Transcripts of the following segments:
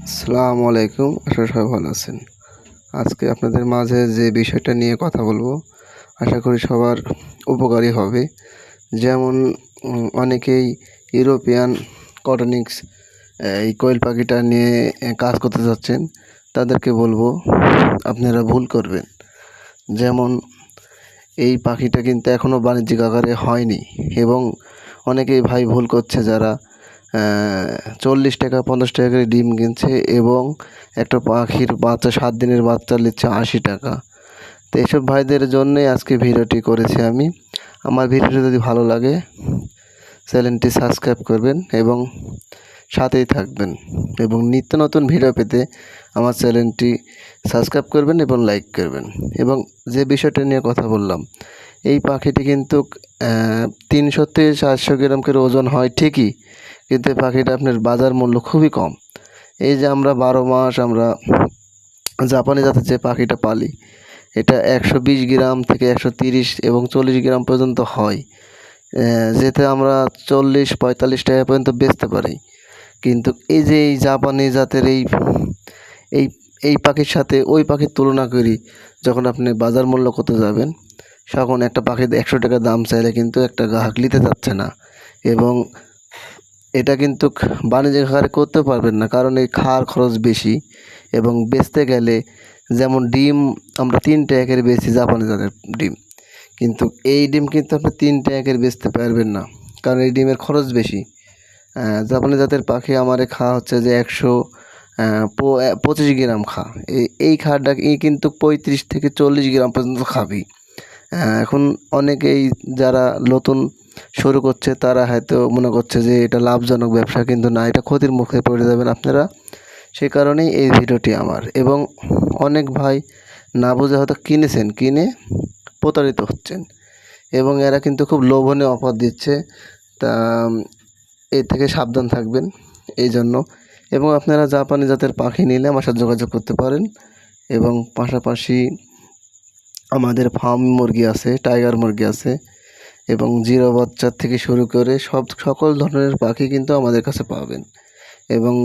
আসসালামু আলাইকুম। আশা করি সবাই ভালো আছেন। আজকে আপনাদের মাঝে যে বিষয়টা নিয়ে কথা বলবো, আশা করি সবার উপকারী হবে। যেমন অনেকেই ইউরোপিয়ান কটনিক্স এই কোয়েল পাখিটা নিয়ে কাজ করতে যাচ্ছেন, তাদেরকে বলবো আপনারা ভুল করবেন। যেমন এই পাখিটা কিন্তু এখনও বাণিজ্যিক আকারে হয়নি এবং অনেকেই ভাই ভুল করছে যারা 40 টাকা 50 টাকা করে ডিম কিনছে এবং একটা পাখির বাচ্চা 7 দিনের বাচ্চা নিচ্ছে 80 টাকা। তো এইসব ভাইদের জন্যই আজকে ভিডিওটি করেছি আমি। আমার ভিডিওটি যদি ভালো লাগে চ্যানেলটি সাবস্ক্রাইব করবেন এবং সাথেই থাকবেন এবং নিত্য নতুন ভিডিও পেতে আমার চ্যানেলটি সাবস্ক্রাইব করবেন এবং লাইক করবেন। এবং যে বিষয়টা নিয়ে কথা বললাম, এই পাখিটি কিন্তু 300 থেকে 400 গ্রাম করে ওজন হয় ঠিকই, কিন্তু এই পাখিটা আপনার বাজার মূল্য খুবই কম। এই যে আমরা 12 মাস আমরা জাপানি জাতের যে পাখিটা পালি, এটা 120 গ্রাম থেকে 130 এবং 40 গ্রাম পর্যন্ত হয়, যেতে আমরা 40-45 টাকা পর্যন্ত বেচতে পারি। কিন্তু এই যে এই জাপানি জাতের এই এই এই পাখির সাথে ওই পাখির তুলনা করি, যখন আপনি বাজার মূল্য করতে যাবেন, তখন একটা পাখির 100 টাকা দাম চাইলে কিন্তু একটা গ্রাহক নিতে চাচ্ছে না। এবং এটা কিন্তু বাণিজ্যিক আকারে করতে পারবেন না, কারণ এই খাওয়ার খরচ বেশি এবং বেচতে গেলে যেমন ডিম আমরা 3 টাকা করে বেচি জাপানি জাতের ডিম, কিন্তু এই ডিম কিন্তু আপনি 3 টাকা করে বেচতে পারবেন না, কারণ এই ডিমের খরচ বেশি। জাপানি জাতের পাখি আমারে খাওয়া হচ্ছে যে 125 গ্রাম এই খাওয়াটা কিন্তু 35 থেকে 40 গ্রাম পর্যন্ত খাবি। এখন অনেকেই যারা নতুন শুরু করছে তারা হয়তো মনে করছে যে এটা লাভজনক ব্যবসা, কিন্তু না, এটা ক্ষতির মুখে পড়ে যাবেন আপনারা। সেই কারণেই এই ভিডিওটি আমার। এবং অনেক ভাই না বুঝে হয়তো কিনেছেন, কিনে প্রতারিত হচ্ছেন এবং এরা কিন্তু খুব লোভনীয় অফার দিচ্ছে। তা এর থেকে সাবধান থাকবেন এই জন্য। এবং আপনারা জাপানি জাতের পাখি নিলে আমার সাথে যোগাযোগ করতে পারেন। এবং পাশাপাশি আমাদের ফার্ম মুরগি আছে, টাইগার মুরগি আছে এবং জিরো বাচ্চার থেকে শুরু করে সকল ধরনের পাখি কিন্তু আমাদের কাছে পাবেন। এবং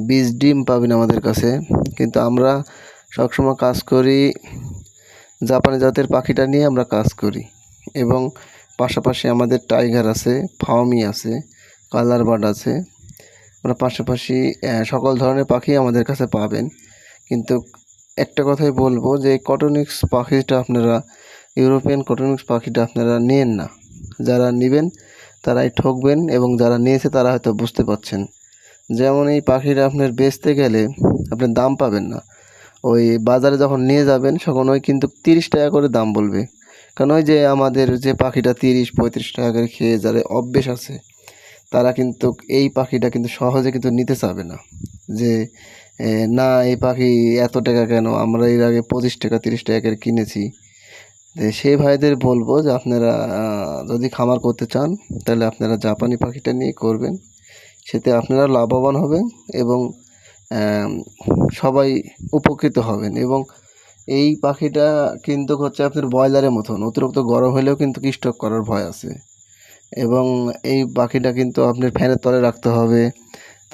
বীজ ডিম পাবেন আমাদের কাছে। কিন্তু আমরা সবসময় কাজ করি জাপানি জাতের পাখিটা নিয়ে আমরা কাজ করি। এবং পাশাপাশি আমাদের টাইগার আছে, ফার্মি আছে, কালার বার্ড আছে। আমরা পাশাপাশি সকল ধরনের পাখি আমাদের কাছে পাবেন। কিন্তু একটা কথাই বলবো যে কটনিক্স পাখিটা আপনারা, ইউরোপিয়ান কটনিক্স পাখিটা আপনারা নেন না। যারা নেবেন তারাই ঠকবেন এবং যারা নিয়েছে তারা হয়তো বুঝতে পারছেন। যেমন এই পাখিটা আপনার বেচতে গেলে আপনার দাম পাবেন না। ওই বাজারে যখন নিয়ে যাবেন তখন ওই কিন্তু 30 টাকা করে দাম বলবে, কারণ ওই যে আমাদের যে পাখিটা 30-35 টাকা করে খেয়ে যারা অভ্যেস আছে, তারা কিন্তু এই পাখিটা কিন্তু সহজে কিন্তু নিতে চাবে না। যে না, এই পাখি এত টাকা কেন, আমরা এর আগে 25 টাকা 30 টাকা করে কিনেছি। সেই ভাইদের বলবো যে আপনারা যদি খামার করতে চান তাহলে আপনারা জাপানি পাখিটা নিয়ে করবেন, সেতে আপনারা লাভবান হবেন এবং সবাই উপকৃত হবেন। এবং এই পাখিটা কিন্তু হচ্ছে আপনার ব্রয়লারের মতন, অতিরিক্ত গরম হলেও কিন্তু স্ট্রোক করার ভয় আছে। এবং এই পাখিটা কিন্তু আপনার ফ্যানের তলে রাখতে হবে।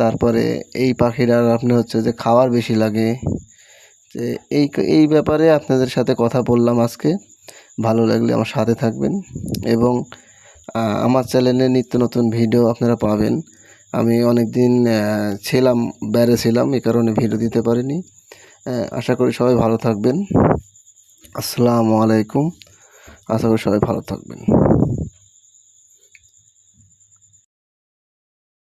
তারপরে এই পাখিটার আপনি হচ্ছে যে খাবার বেশি লাগে। যে এই এই ব্যাপারে আপনাদের সাথে কথা বললাম আজকে। ভালো লাগলে আমার সাথে থাকবেন এবং আমার চ্যানেলে নিত্য নতুন ভিডিও আপনারা পাবেন। আমি অনেক দিন বাইরে ছিলাম, এই কারণে ভিডিও দিতে পারিনি। আশা করি সবাই ভালো থাকবেন। আসসালামু আলাইকুম। আশা করি সবাই ভালো থাকবেন।